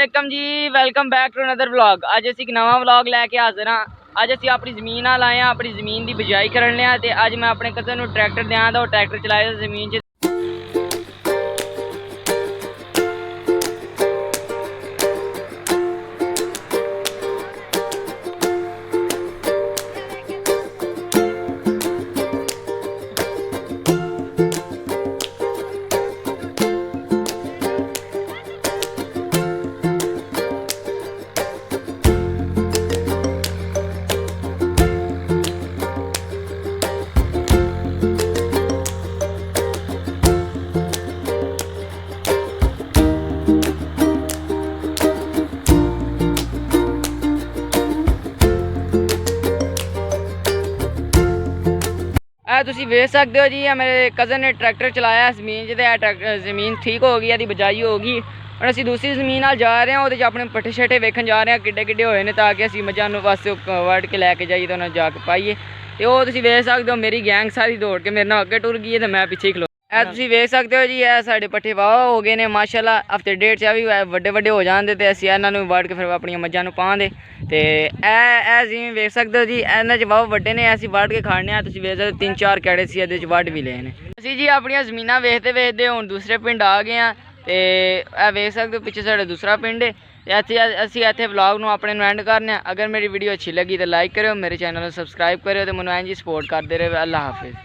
वालेकुम जी, welcome back to another vlog. अज असी एक नवा व्लॉग लैके हाजिर हाँ। अज असी अपनी जमीन नाल आए हैं, अपनी जमीन की बिजाई करने हैं। तो अज मैं अपने कज़न को ट्रैक्टर दिया था, वो ट्रैक्टर चलाया जमीन च। तुसी वेख सकते हो जी, मेरे कज़न ने ट्रैक्टर चलाया जमीन च, जमीन ठीक हो गई, बिजाई होगी। और असी दूसरी जमीन नाल जा रहे हैं, वो अपने पट्ठे शट्ठे वेखन जा रहे हैं किड्डे किड्डे होए ने, ताकि असी मझां नूं बस वड़ के लैके जाइए तो उन्हें जाके पाइए। तो वो तुसी वेख सकते हो, मेरी गैंग सारी दौड़ के मेरे नाल अगे टुर गई है, तो मैं पिछे खलो। तुसी वेख सकते हो जी, साढ़े पट्ठे वाह हो गए ने माशाल्लाह। हफ्ते डेढ़ च भी वड्डे वड्डे हो जाते, तो असीं इन्हां नूं वड़ के फिर अपनी मझां नूं पांदे। ते जिवें वेख सकते हो जी, इन्हां च वाह वड्डे ने, असीं वड़ के खाने। तुसीं वेख सकते हो 3-4 कैड़े सी इहदे च वड़ भी ले ने। असीं जी अपनियां जमीनां वेखदे वेखदे हुण दूसरे पिंड आ गए हैं। तो वेख सकते हो पिछे साढ़े दूसरा पिंड है। असीं इत्थे व्लॉग नूं अपने नूं एंड करने। अगर मेरी वीडियो अच्छी लगी तो लाइक करो, मेरे चैनल को सबसक्राइब करो, तो मैनूं इंज ही सपोर्ट करते रहो। अल्लाह हाफिज़।